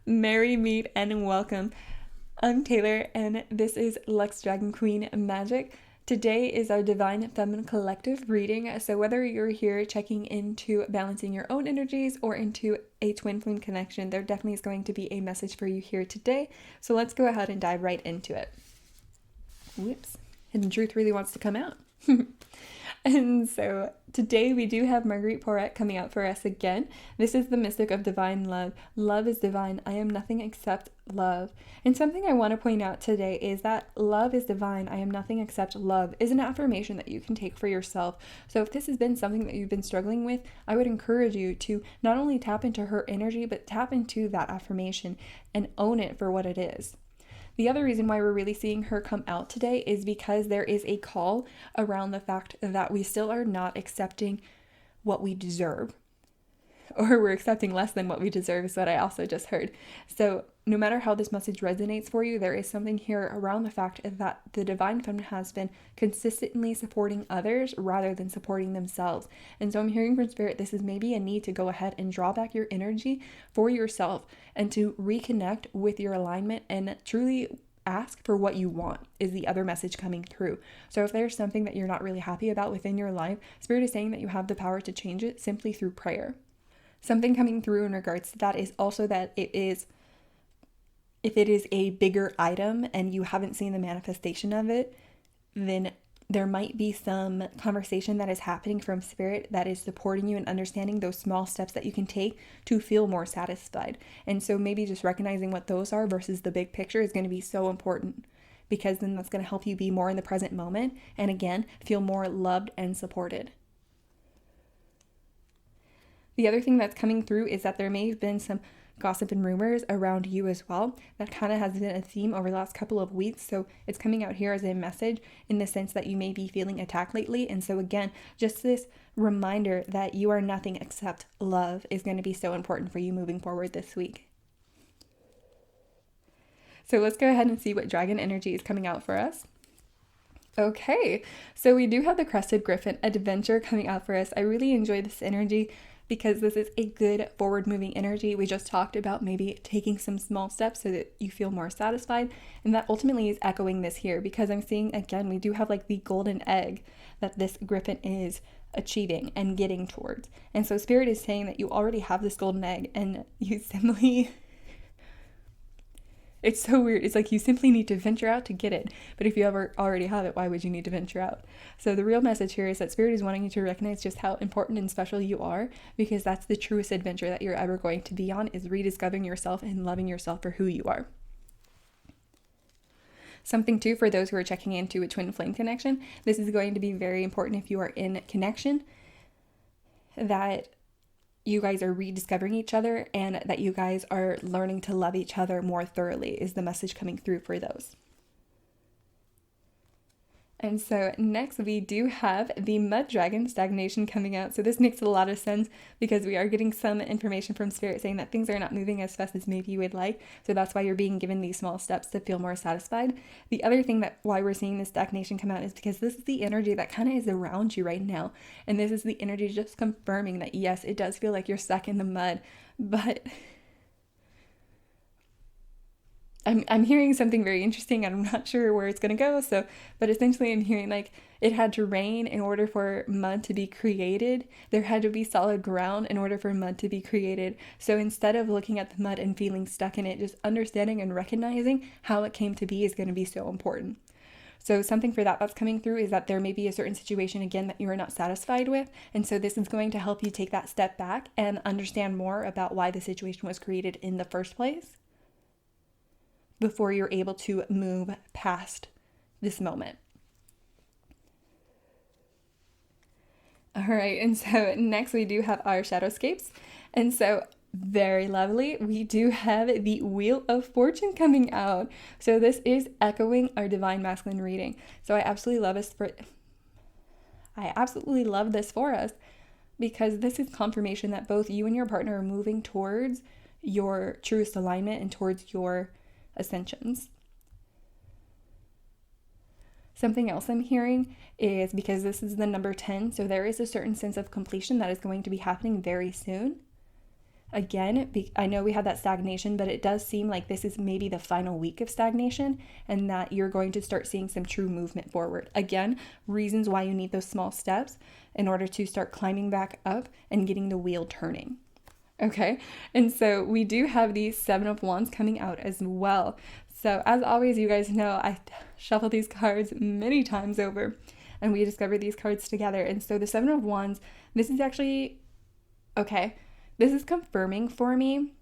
Merry meet and welcome. I'm Taylor and this is Lux Dragon Queen Magic. Today is our Divine Feminine Collective reading, so whether you're here checking into balancing your own energies or into a twin flame connection, there definitely is going to be a message for you here today. So let's go ahead and dive right into it. Whoops. Hidden Truth really wants to come out. And so today we do have Marguerite Porete coming out for us again. This is the Mystic of Divine Love. Love is divine. I am nothing except love. And something I want to point out today is that love is divine. I am nothing except love is an affirmation that you can take for yourself. So if this has been something that you've been struggling with, I would encourage you to not only tap into her energy, but tap into that affirmation and own it for what it is. The other reason why we're really seeing her come out today is because there is a call around the fact that we still are not accepting what we deserve, or we're accepting less than what we deserve is what I also just heard. So no matter how this message resonates for you, there is something here around the fact that the Divine Feminine has been consistently supporting others rather than supporting themselves. And so I'm hearing from Spirit, this is maybe a need to go ahead and draw back your energy for yourself and to reconnect with your alignment and truly ask for what you want is the other message coming through. So if there's something that you're not really happy about within your life, Spirit is saying that you have the power to change it simply through prayer. Something coming through in regards to that is also that if it is a bigger item and you haven't seen the manifestation of it, then there might be some conversation that is happening from Spirit that is supporting you and understanding those small steps that you can take to feel more satisfied. And so maybe just recognizing what those are versus the big picture is going to be so important, because then that's going to help you be more in the present moment and again, feel more loved and supported. The other thing that's coming through is that there may have been some gossip and rumors around you as well. That kind of has been a theme over the last couple of weeks. So it's coming out here as a message in the sense that you may be feeling attacked lately. And so again, just this reminder that you are nothing except love is going to be so important for you moving forward this week. So let's go ahead and see what dragon energy is coming out for us. Okay, so we do have the Crested Griffin Adventure coming out for us. I really enjoy this energy because this is a good forward-moving energy. We just talked about maybe taking some small steps so that you feel more satisfied, and that ultimately is echoing this here, because I'm seeing, again, we do have like the golden egg that this griffin is achieving and getting towards. And so Spirit is saying that you already have this golden egg, and you simply... It's so weird. It's like you simply need to venture out to get it. But if you already have it, why would you need to venture out? So the real message here is that Spirit is wanting you to recognize just how important and special you are, because that's the truest adventure that you're ever going to be on, is rediscovering yourself and loving yourself for who you are. Something too, for those who are checking into a twin flame connection, this is going to be very important if you are in connection, that you guys are rediscovering each other and that you guys are learning to love each other more thoroughly is the message coming through for those. And so next we do have the Mud Dragon Stagnation coming out. So this makes a lot of sense because we are getting some information from Spirit saying that things are not moving as fast as maybe you would like. So that's why you're being given these small steps to feel more satisfied. The other thing that why we're seeing this stagnation come out is because this is the energy that kind of is around you right now. And this is the energy just confirming that yes, it does feel like you're stuck in the mud, but I'm hearing something very interesting and I'm not sure where it's going to go. But essentially I'm hearing like it had to rain in order for mud to be created. There had to be solid ground in order for mud to be created. So instead of looking at the mud and feeling stuck in it, just understanding and recognizing how it came to be is going to be so important. So something for that's coming through is that there may be a certain situation again that you are not satisfied with. And so this is going to help you take that step back and understand more about why the situation was created in the first place, before you're able to move past this moment. All right, and so next we do have our Shadowscapes. And so very lovely, we do have the Wheel of Fortune coming out. So this is echoing our Divine Masculine reading. So I absolutely love this for us because this is confirmation that both you and your partner are moving towards your truest alignment and towards your ascensions. Something else I'm hearing is, because this is the number 10, so there is a certain sense of completion that is going to be happening very soon. Again, I know we had that stagnation, but it does seem like this is maybe the final week of stagnation and that you're going to start seeing some true movement forward. Again, reasons why you need those small steps in order to start climbing back up and getting the wheel turning. Okay, and so we do have the Seven of Wands coming out as well. So as always, you guys know I shuffle these cards many times over and we discover these cards together. And so the Seven of Wands, this is actually, okay, this is confirming for me.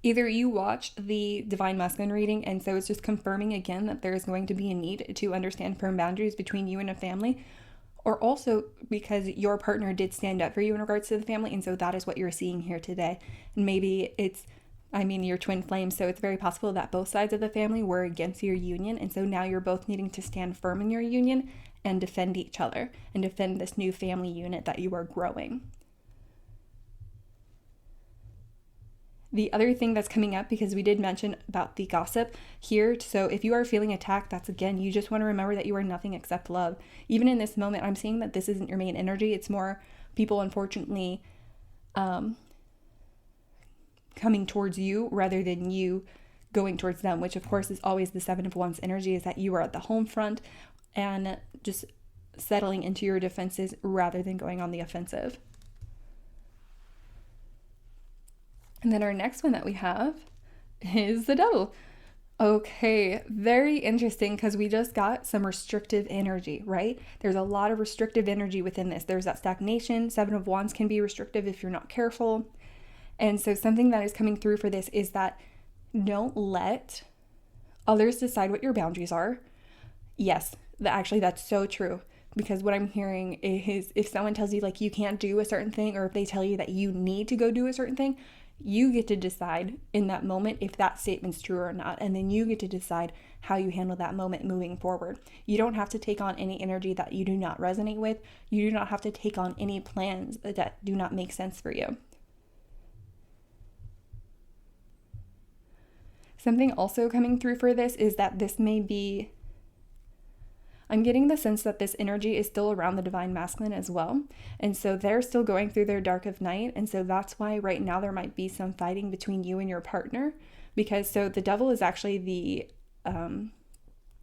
Either you watched the Divine Masculine reading, and so it's just confirming again that there is going to be a need to understand firm boundaries between you and a family, or also because your partner did stand up for you in regards to the family, and so that is what you're seeing here today. And maybe it's, your twin flame, so it's very possible that both sides of the family were against your union, and so now you're both needing to stand firm in your union and defend each other and defend this new family unit that you are growing. The other thing that's coming up, because we did mention about the gossip here, so if you are feeling attacked, that's again, you just want to remember that you are nothing except love. Even in this moment, I'm seeing that this isn't your main energy. It's more people, unfortunately, coming towards you rather than you going towards them, which of course is always the Seven of Wands energy, is that you are at the home front and just settling into your defenses rather than going on the offensive. And then our next one that we have is the Devil. Okay, very interesting, because we just got some restrictive energy, right? There's a lot of restrictive energy within this. There's that stagnation. Seven of Wands can be restrictive if you're not careful. And so something that is coming through for this is that don't let others decide what your boundaries are. Yes, that's so true. Because what I'm hearing is if someone tells you like you can't do a certain thing, or if they tell you that you need to go do a certain thing, you get to decide in that moment if that statement's true or not, and then you get to decide how you handle that moment moving forward. You don't have to take on any energy that you do not resonate with. You do not have to take on any plans that do not make sense for you. Something also coming through for this is that this may be, I'm getting the sense that this energy is still around the Divine Masculine as well. And so they're still going through their dark of night. And so that's why right now there might be some fighting between you and your partner. Because so the Devil is actually the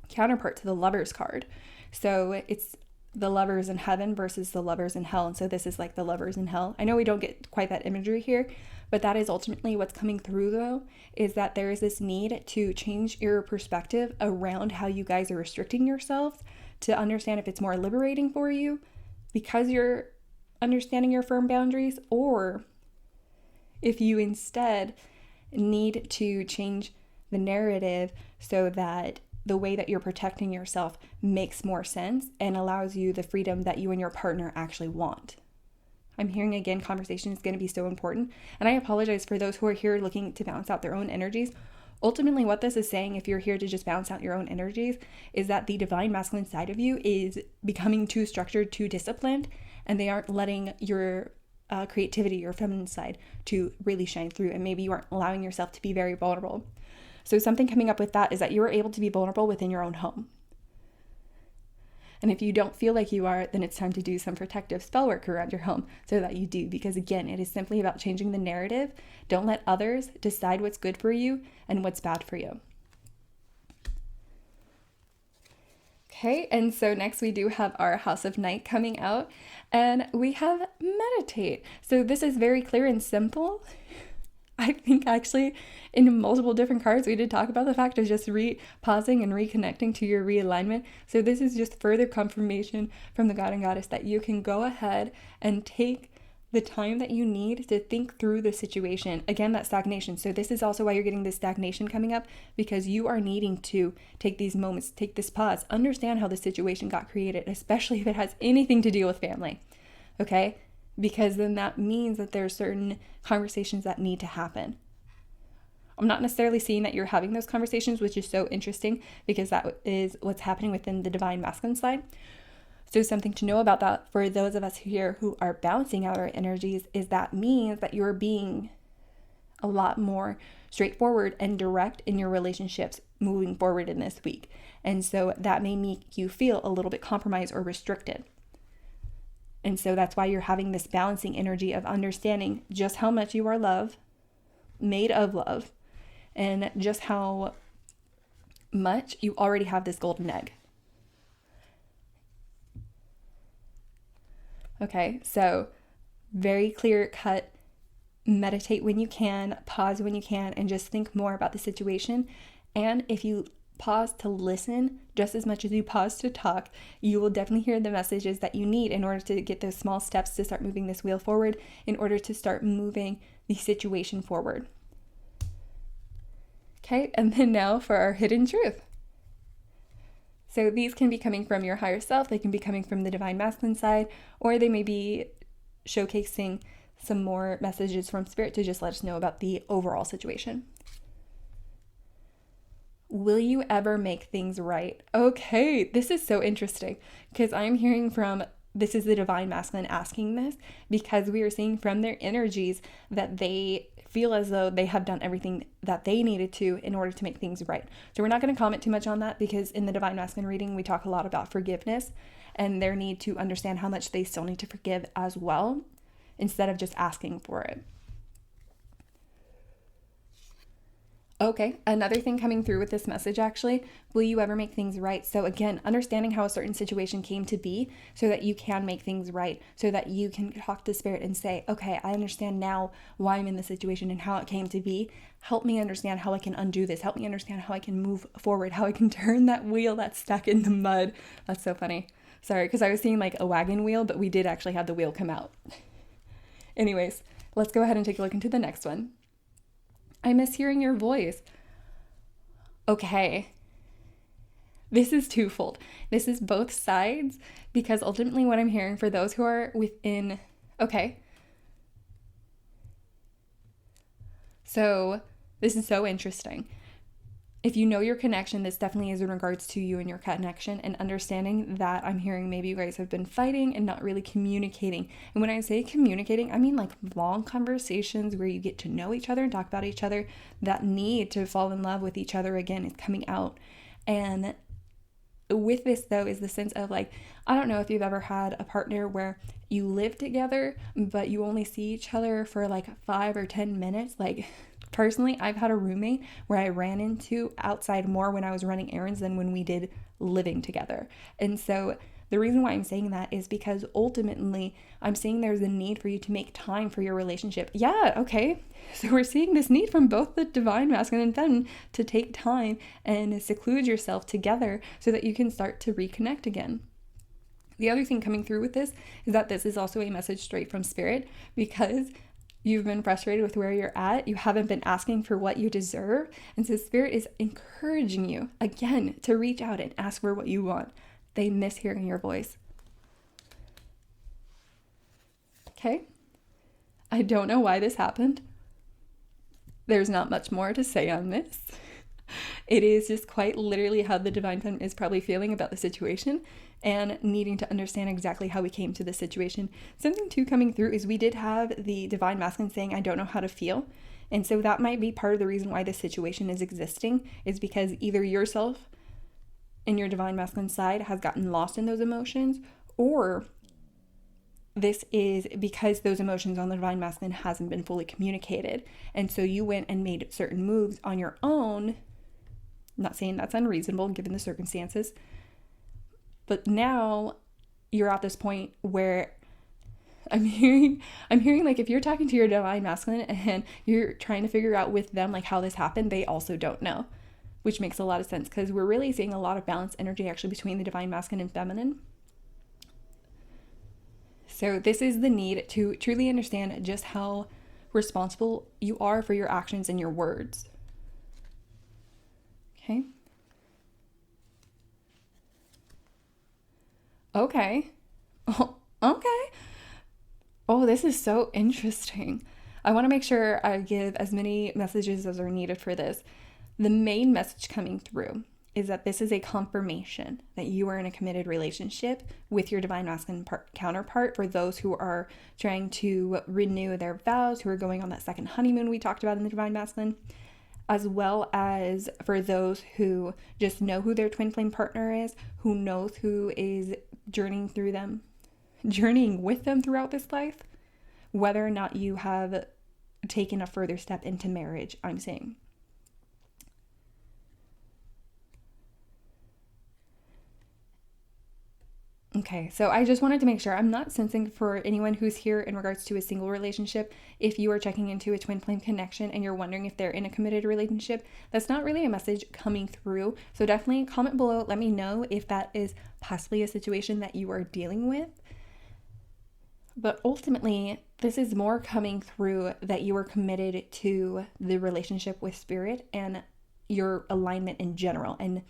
counterpart to the Lovers card. So it's the lovers in heaven versus the lovers in hell. And so this is like the lovers in hell. I know we don't get quite that imagery here, but that is ultimately what's coming through though, is that there is this need to change your perspective around how you guys are restricting yourselves, to understand if it's more liberating for you because you're understanding your firm boundaries, or if you instead need to change the narrative so that the way that you're protecting yourself makes more sense and allows you the freedom that you and your partner actually want. I'm hearing again, conversation is going to be so important. And I apologize for those who are here looking to balance out their own energies. Ultimately, what this is saying, if you're here to just balance out your own energies, is that the Divine Masculine side of you is becoming too structured, too disciplined, and they aren't letting your creativity, your feminine side, to really shine through. And maybe you aren't allowing yourself to be very vulnerable. So something coming up with that is that you are able to be vulnerable within your own home. And if you don't feel like you are, then it's time to do some protective spell work around your home so that you do. Because again, it is simply about changing the narrative. Don't let others decide what's good for you and what's bad for you. Okay, and so next we do have our House of Night coming out, and we have Meditate. So this is very clear and simple. I think actually in multiple different cards, we did talk about the fact of just pausing and reconnecting to your realignment. So this is just further confirmation from the God and Goddess that you can go ahead and take the time that you need to think through the situation. Again, that stagnation. So this is also why you're getting this stagnation coming up, because you are needing to take these moments, take this pause, understand how the situation got created, especially if it has anything to do with family. Okay? Because then that means that there are certain conversations that need to happen. I'm not necessarily seeing that you're having those conversations, which is so interesting because that is what's happening within the Divine Masculine side. So something to know about that for those of us here who are balancing out our energies is that means that you're being a lot more straightforward and direct in your relationships moving forward in this week. And so that may make you feel a little bit compromised or restricted. And so that's why you're having this balancing energy of understanding just how much you are love, made of love, and just how much you already have this golden egg. Okay, so very clear cut, meditate when you can, pause when you can, and just think more about the situation. And if you pause to listen just as much as you pause to talk, you will definitely hear the messages that you need in order to get those small steps to start moving this wheel forward, in order to start moving the situation forward. Okay, and then now for our hidden truth. So these can be coming from your higher self, they can be coming from the divine masculine side, or they may be showcasing some more messages from spirit to just let us know about the overall situation. Will you ever make things right? Okay, this is so interesting because I'm hearing from, this is the divine masculine asking this, because we are seeing from their energies that they feel as though they have done everything that they needed to in order to make things right. So we're not going to comment too much on that, because in the divine masculine reading, we talk a lot about forgiveness and their need to understand how much they still need to forgive as well, instead of just asking for it. Okay, another thing coming through with this message actually, will you ever make things right? So again, understanding how a certain situation came to be so that you can make things right, so that you can talk to spirit and say, okay, I understand now why I'm in this situation and how it came to be. Help me understand how I can undo this. Help me understand how I can move forward, how I can turn that wheel that's stuck in the mud. That's so funny. Sorry, because I was seeing like a wagon wheel, but we did actually have the wheel come out. Anyways, let's go ahead and take a look into the next one. I miss hearing your voice. Okay. This is twofold. This is both sides, because ultimately what I'm hearing for those who are within, okay. So this is so interesting. If you know your connection, this definitely is in regards to you and your connection, and understanding that I'm hearing maybe you guys have been fighting and not really communicating. And when I say communicating, I mean like long conversations where you get to know each other and talk about each other. That need to fall in love with each other again is coming out. And with this though is the sense of like, I don't know if you've ever had a partner where you live together, but you only see each other for like 5 or 10 minutes. Like, personally, I've had a roommate where I ran into outside more when I was running errands than when we did living together. And so the reason why I'm saying that is because ultimately I'm seeing there's a need for you to make time for your relationship. Yeah, okay. So we're seeing this need from both the divine masculine and feminine to take time and seclude yourself together so that you can start to reconnect again. The other thing coming through with this is that this is also a message straight from spirit, because you've been frustrated with where you're at. You haven't been asking for what you deserve. And so spirit is encouraging you, again, to reach out and ask for what you want. They miss hearing your voice. Okay. I don't know why this happened. There's not much more to say on this. It is just quite literally how the divine feminine is probably feeling about the situation and needing to understand exactly how we came to this situation. Something too coming through is we did have the divine masculine saying, I don't know how to feel. And so that might be part of the reason why this situation is existing, is because either yourself and your divine masculine side has gotten lost in those emotions, or this is because those emotions on the divine masculine hasn't been fully communicated. And so you went and made certain moves on your own. Not saying that's unreasonable given the circumstances, but now you're at this point where I'm hearing like, if you're talking to your divine masculine and you're trying to figure out with them like how this happened, they also don't know, which makes a lot of sense, because we're really seeing a lot of balanced energy actually between the divine masculine and feminine. So this is the need to truly understand just how responsible you are for your actions and your words. Okay. Okay. Oh, okay. Oh, this is so interesting. I want to make sure I give as many messages as are needed for this. The main message coming through is that this is a confirmation that you are in a committed relationship with your divine masculine counterpart, for those who are trying to renew their vows, who are going on that second honeymoon we talked about in the divine masculine, as well as for those who just know who their twin flame partner is, who knows who is journeying through them, journeying with them throughout this life, whether or not you have taken a further step into marriage, I'm saying. Okay, so I just wanted to make sure I'm not sensing for anyone who's here in regards to a single relationship. If you are checking into a twin flame connection and you're wondering if they're in a committed relationship, that's not really a message coming through. So definitely comment below. Let me know if that is possibly a situation that you are dealing with. But ultimately, this is more coming through that you are committed to the relationship with spirit and your alignment in general, and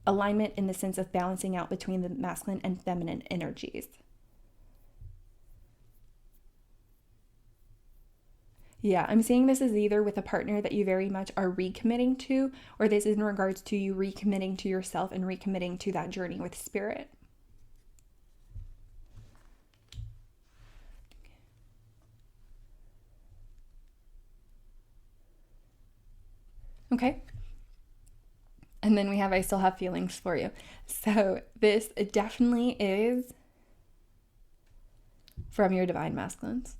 alignment in the sense of balancing out between the masculine and feminine energies. Yeah, I'm seeing this as either with a partner that you very much are recommitting to, or this is in regards to you recommitting to yourself and recommitting to that journey with spirit. Okay. And then we have, I still have feelings for you. So this definitely is from your divine masculines.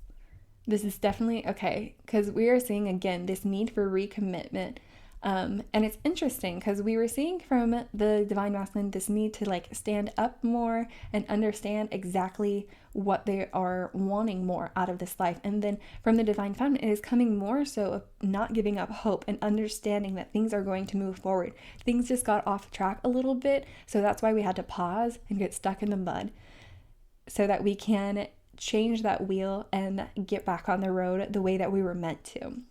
This is definitely, okay, because we are seeing, again, this need for recommitment. And it's interesting because we were seeing from the divine masculine this need to like stand up more and understand exactly what they are wanting more out of this life. And then from the divine feminine, it is coming more so of not giving up hope and understanding that things are going to move forward. Things just got off track a little bit, so that's why we had to pause and get stuck in the mud so that we can change that wheel and get back on the road the way that we were meant to.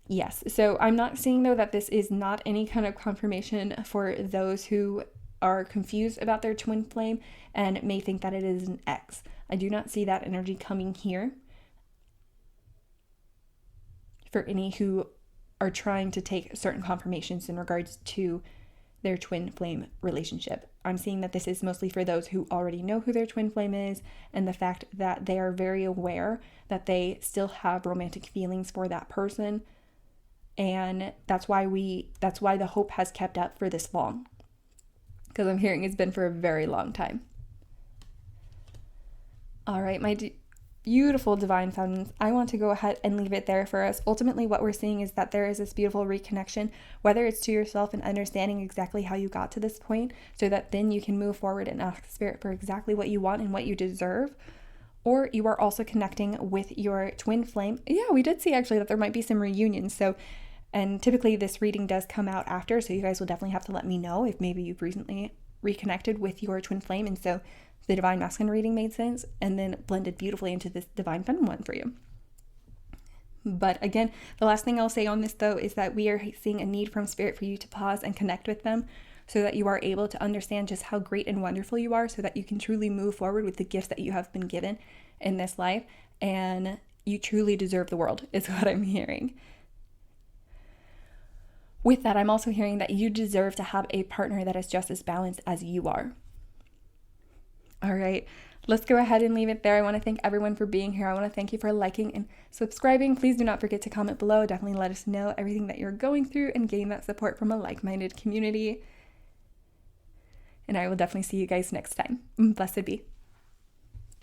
Yes, so I'm not seeing though that this is not any kind of confirmation for those who are confused about their twin flame and may think that it is an ex. I do not see that energy coming here for any who are trying to take certain confirmations in regards to their twin flame relationship. I'm seeing that this is mostly for those who already know who their twin flame is and the fact that they are very aware that they still have romantic feelings for that person. And that's why the hope has kept up for this long. Because I'm hearing it's been for a very long time. All right, my beautiful divine feminines, I want to go ahead and leave it there for us. Ultimately, what we're seeing is that there is this beautiful reconnection, whether it's to yourself and understanding exactly how you got to this point, so that then you can move forward and ask spirit for exactly what you want and what you deserve. Or you are also connecting with your twin flame. Yeah, we did see actually that there might be some reunions. And typically this reading does come out after, so you guys will definitely have to let me know if maybe you've recently reconnected with your twin flame, and so the divine masculine reading made sense and then blended beautifully into this divine feminine one for you. But again, the last thing I'll say on this though is that we are seeing a need from spirit for you to pause and connect with them so that you are able to understand just how great and wonderful you are, so that you can truly move forward with the gifts that you have been given in this life, and you truly deserve the world is what I'm hearing. With that, I'm also hearing that you deserve to have a partner that is just as balanced as you are. All right, let's go ahead and leave it there. I want to thank everyone for being here. I want to thank you for liking and subscribing. Please do not forget to comment below. Definitely let us know everything that you're going through and gain that support from a like-minded community. And I will definitely see you guys next time. Blessed be.